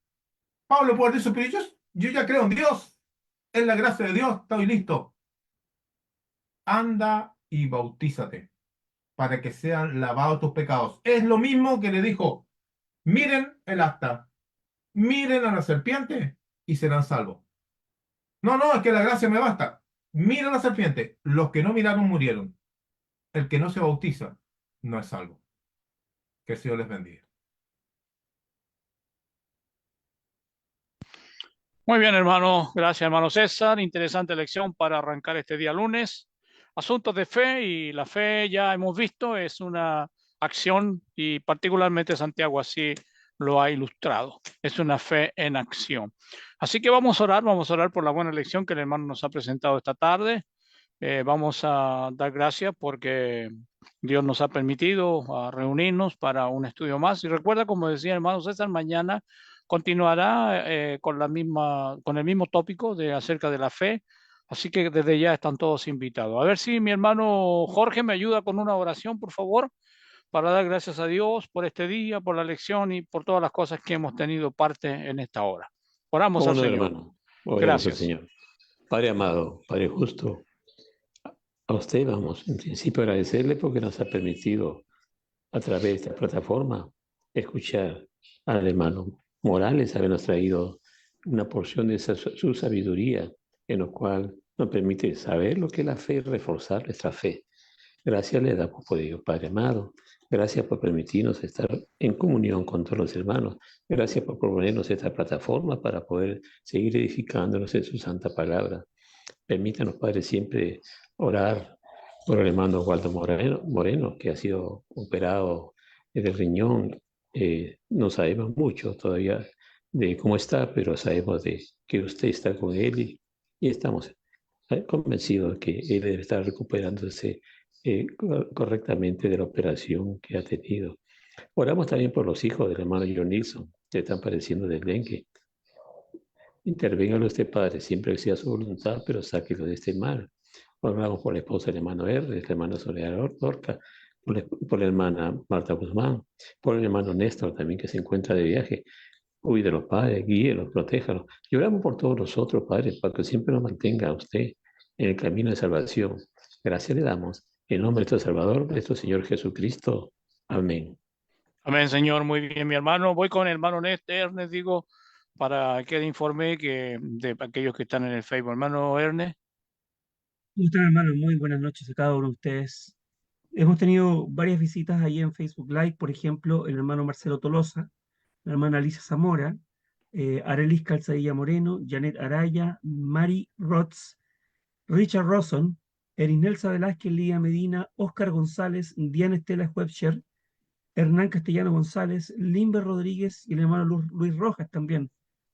Pablo puede decir, pero yo ya creo en Dios. Es la gracia de Dios, estoy listo. Anda y bautízate para que sean lavados tus pecados. Es lo mismo que le dijo, miren el asta, miren a la serpiente y serán salvos. No, no, es que la gracia me basta. Mira a la serpiente. Los que no miraron murieron. El que no se bautiza no es salvo. Que el Señor les bendiga. Muy bien, hermano. Gracias, hermano César. Interesante lección para arrancar este día lunes. Asuntos de fe, y la fe ya hemos visto es una acción, y particularmente Santiago así lo ha ilustrado. Es una fe en acción. Así que vamos a orar por la buena lección que el hermano nos ha presentado esta tarde. Vamos a dar gracias porque Dios nos ha permitido reunirnos para un estudio más. Y recuerda, como decía el hermano César, mañana continuará con el mismo tópico de acerca de la fe. Así que desde ya están todos invitados. A ver si mi hermano Jorge me ayuda con una oración, por favor, para dar gracias a Dios por este día, por la lección y por todas las cosas que hemos tenido parte en esta hora. Oramos ¿Cómo al no, Señor. hermano? Oremos al Gracias. Señor. Padre amado, Padre justo, a usted vamos, en principio, agradecerle porque nos ha permitido, a través de esta plataforma, escuchar al hermano Morales, habernos traído una porción de su sabiduría, en lo cual nos permite saber lo que es la fe y reforzar nuestra fe. Gracias le damos por ello, Padre amado. Gracias por permitirnos estar en comunión con todos los hermanos. Gracias por proponernos esta plataforma para poder seguir edificándonos en su santa palabra. Permítanos, Padre, siempre orar por el hermano Waldo Moreno, que ha sido operado del riñón. No sabemos mucho todavía de cómo está, pero sabemos de que usted está con él y estamos convencidos de que él debe estar recuperándose correctamente de la operación que ha tenido. Oramos también por los hijos del hermano John Nilsson, que están padeciendo del dengue. Intervéngalo usted, Padre, siempre que sea su voluntad, pero sáquelo de este mal. Oramos por la esposa del hermano R, el hermano Soledad Orca, por la hermana Marta Guzmán, por el hermano Néstor también, que se encuentra de viaje. Cuídelos, Padre, guíelos, protéjalos. Y oramos por todos nosotros, Padre, para que siempre nos mantenga usted en el camino de salvación. Gracias le damos. En nombre de nuestro Salvador, nuestro Señor Jesucristo. Amén. Amén, Señor. Muy bien, mi hermano. Voy con el hermano Ernest, digo, para que le informe que de aquellos que están en el Facebook. Hermano Ernest. ¿Cómo están, hermano? Muy buenas noches a cada uno de ustedes. Hemos tenido varias visitas ahí en Facebook Live, por ejemplo, el hermano Marcelo Tolosa, la hermana Alicia Zamora, Arelis Calzadilla Moreno, Janet Araya, Mari Rotz, Richard Rosson, Erinelsa Velázquez, Lía Medina, Oscar González, Diana Estela Webster, Hernán Castellano González, Limber Rodríguez y el hermano Luis Rojas también.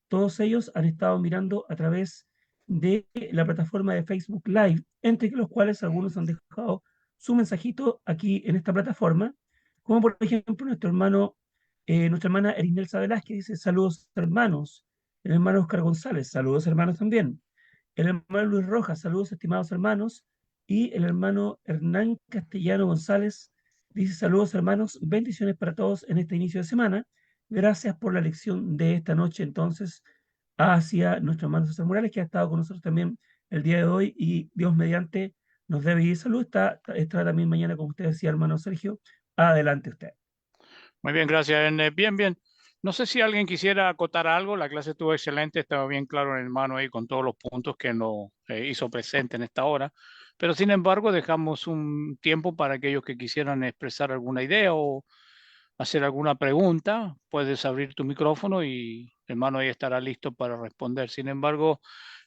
Todos ellos han estado mirando a través de la plataforma de Facebook Live, entre los cuales algunos han dejado su mensajito aquí en esta plataforma, como por ejemplo nuestra hermana Erinelsa Velázquez dice saludos hermanos, el hermano Oscar González, saludos hermanos también, el hermano Luis Rojas, saludos estimados hermanos, y el hermano Hernán Castellano González dice saludos hermanos, bendiciones para todos en este inicio de semana. Gracias por la lección de esta noche entonces hacia nuestro hermano César Morales, que ha estado con nosotros también el día de hoy y Dios mediante nos debe ir salud. Estará también mañana, como usted decía, hermano Sergio. Adelante usted. Muy bien, gracias, Ernest. Bien, bien. No sé si alguien quisiera acotar algo. La clase estuvo excelente. Estaba bien claro el hermano ahí con todos los puntos que nos hizo presente en esta hora. Pero sin embargo, dejamos un tiempo para aquellos que quisieran expresar alguna idea o hacer alguna pregunta. Puedes abrir tu micrófono y el hermano ahí estará listo para responder. Sin embargo,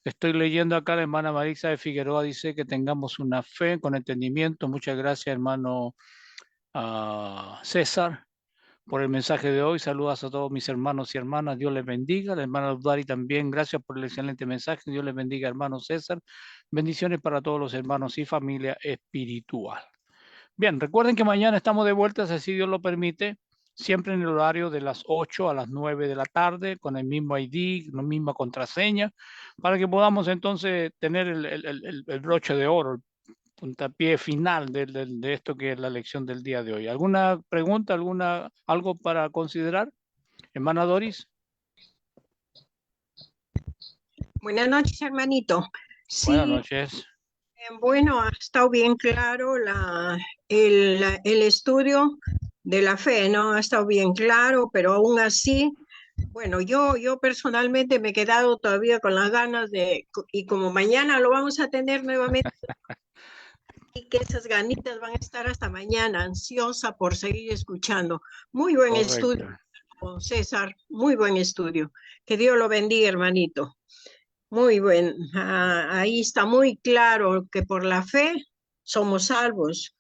estoy leyendo acá, la hermana Marisa de Figueroa dice que tengamos una fe con entendimiento. Muchas gracias, hermano César, por el mensaje de hoy. Saludos a todos mis hermanos y hermanas. Dios les bendiga. La hermana Udari también. Gracias por el excelente mensaje. Dios les bendiga, hermano César. Bendiciones para todos los hermanos y familia espiritual. Bien, recuerden que mañana estamos de vuelta, si Dios lo permite, siempre en el horario de las 8 a las 9 de la tarde, con el mismo ID, la misma contraseña, para que podamos entonces tener el broche de oro, el puntapié final de esto que es la lección del día de hoy. ¿Alguna pregunta, algo para considerar? Hermana Doris. Buenas noches, hermanito. Sí, Buenas noches. bueno, ha estado bien claro el estudio de la fe, ¿no? Ha estado bien claro, pero aún así, bueno, yo personalmente me he quedado todavía con las ganas y como mañana lo vamos a tener nuevamente, y que esas ganitas van a estar hasta mañana, ansiosa por seguir escuchando. Muy buen estudio, César, muy buen estudio. Que Dios lo bendiga, hermanito. Muy bien, ahí está muy claro que por la fe somos salvos,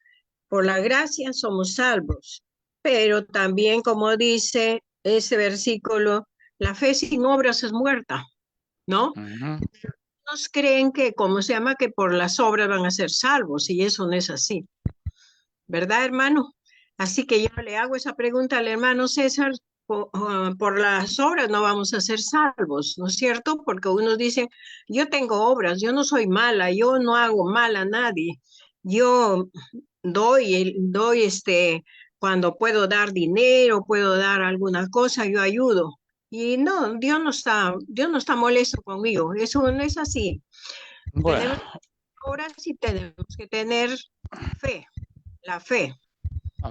por la gracia somos salvos, pero también como dice ese versículo, la fe sin obras es muerta, ¿no? Nos creen que, como se llama, que por las obras van a ser salvos y eso no es así, ¿verdad, hermano? Así que yo le hago esa pregunta al hermano César. Por las obras no vamos a ser salvos, ¿no es cierto? Porque unos dicen, yo tengo obras, yo no soy mala, yo no hago mal a nadie, yo doy cuando puedo dar dinero, puedo dar alguna cosa, yo ayudo. Y no, Dios no está molesto conmigo, eso no es así. Bueno. Tenemos obras y tenemos que tener fe, la fe.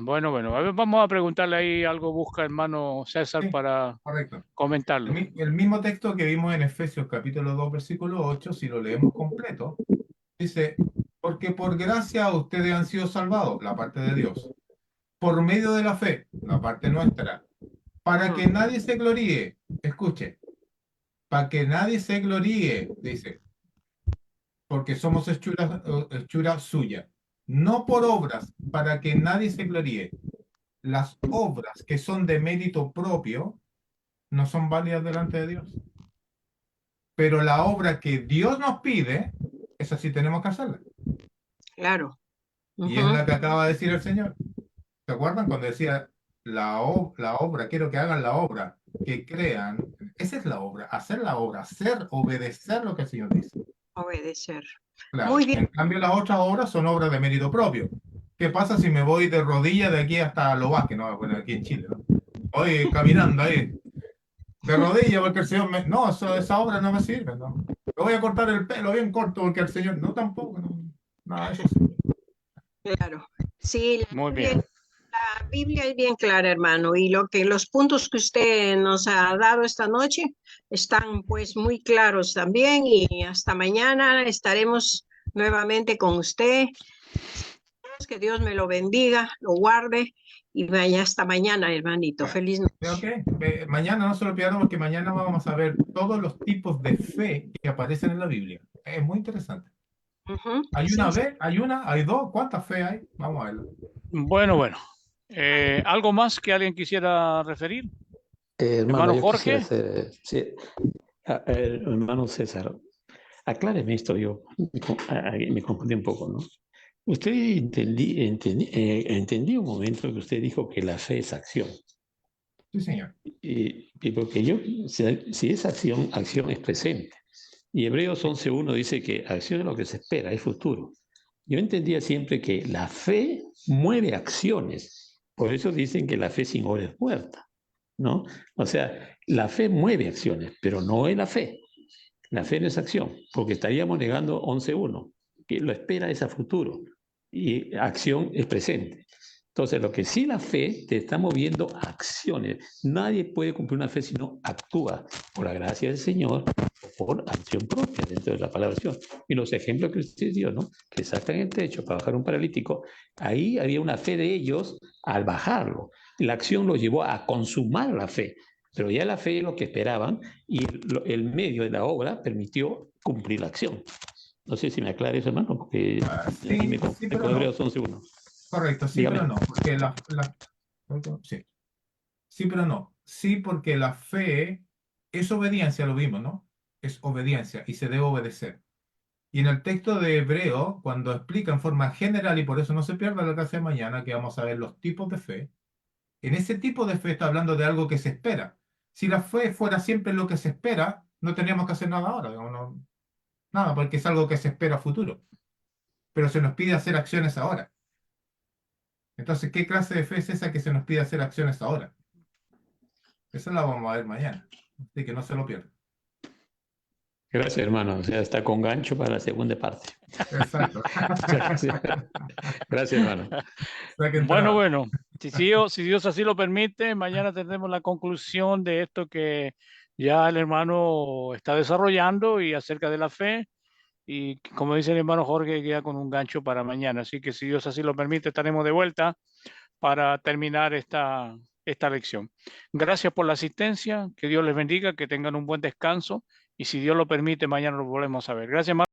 Bueno, a ver, vamos a preguntarle ahí algo, busca hermano César, Sí, para correcto. comentarlo. El mismo texto que vimos en Efesios capítulo 2, versículo 8, si lo leemos completo, dice, porque por gracia ustedes han sido salvados, la parte de Dios, por medio de la fe, la parte nuestra, para que nadie se gloríe, escuche, para que nadie se gloríe, dice, porque somos hechura suya, no por obras, para que nadie se gloríe. Las obras que son de mérito propio no son válidas delante de Dios. Pero la obra que Dios nos pide, esa sí tenemos que hacerla. Claro. Y es la que acaba de decir el Señor. ¿Se acuerdan cuando decía la obra, quiero que hagan la obra, que crean? Esa es la obra, hacer, obedecer lo que el Señor dice. Obedecer. Claro. Muy bien. En cambio, las otras obras son obras de mérito propio. ¿Qué pasa si me voy de rodillas de aquí hasta Lovaque, no? Bueno, aquí en Chile, ¿no? Voy caminando ahí, de rodillas, porque el Señor me... No, esa obra no me sirve, ¿no? Me voy a cortar el pelo bien corto, porque el Señor... No, tampoco, no. Nada, eso sí. Claro. Sí, Muy bien. la Biblia es bien clara, hermano, y los puntos que usted nos ha dado esta noche están pues muy claros también, y hasta mañana estaremos nuevamente con usted. Que Dios me lo bendiga, lo guarde, y vaya hasta mañana, hermanito. Feliz noche. Okay. Mañana no se lo pierdan, porque mañana vamos a ver todos los tipos de fe que aparecen en la Biblia. Es muy interesante. ¿Hay una fe? ¿Hay una? ¿Hay dos? ¿Cuántas fe hay? Vamos a verlo. Bueno. ¿Algo más que alguien quisiera referir? Hermano Jorge. Hermano César, acláreme esto, yo me confundí un poco, ¿no? Usted entendí un momento que usted dijo que la fe es acción. Sí, señor. Y porque si es acción es presente. Y Hebreos 11:1 dice que acción es lo que se espera, es futuro. Yo entendía siempre que la fe mueve acciones. Por eso dicen que la fe sin obra es muerta, ¿no? O sea, la fe mueve acciones, pero no es la fe. La fe no es acción, porque estaríamos negando 11:1, que lo espera es a futuro y acción es presente. Entonces, lo que sí la fe te está moviendo a acciones. Nadie puede cumplir una fe si no actúa por la gracia del Señor o por acción propia dentro de la palabra acción. Y los ejemplos que usted dio, ¿no? Que sacan el techo para bajar un paralítico, ahí había una fe de ellos al bajarlo. La acción los llevó a consumar la fe. Pero ya la fe es lo que esperaban, y el medio de la obra permitió cumplir la acción. No sé si me aclara eso, hermano, porque sí, me confundí con Hebreos 11:1. Correcto, sí, dígame. Pero no, porque sí. Sí, pero no. Sí, porque la fe es obediencia, lo vimos, ¿no? Es obediencia y se debe obedecer. Y en el texto de Hebreo, cuando explica en forma general, y por eso no se pierda la clase de mañana, que vamos a ver los tipos de fe, en ese tipo de fe está hablando de algo que se espera. Si la fe fuera siempre lo que se espera, no tendríamos que hacer nada ahora, digamos, nada, porque es algo que se espera a futuro. Pero se nos pide hacer acciones ahora. Entonces, ¿qué clase de fe es esa que se nos pide hacer acciones ahora? Esa la vamos a ver mañana. Así que no se lo pierdan. Gracias, hermano. O sea, está con gancho para la segunda parte. Exacto. Gracias. Gracias, hermano. Bueno, si Dios así lo permite, mañana tendremos la conclusión de esto que ya el hermano está desarrollando y acerca de la fe. Y como dice el hermano Jorge, queda con un gancho para mañana. Así que si Dios así lo permite, estaremos de vuelta para terminar esta lección. Gracias por la asistencia, que Dios les bendiga, que tengan un buen descanso y si Dios lo permite, mañana nos volvemos a ver. Gracias, hermano.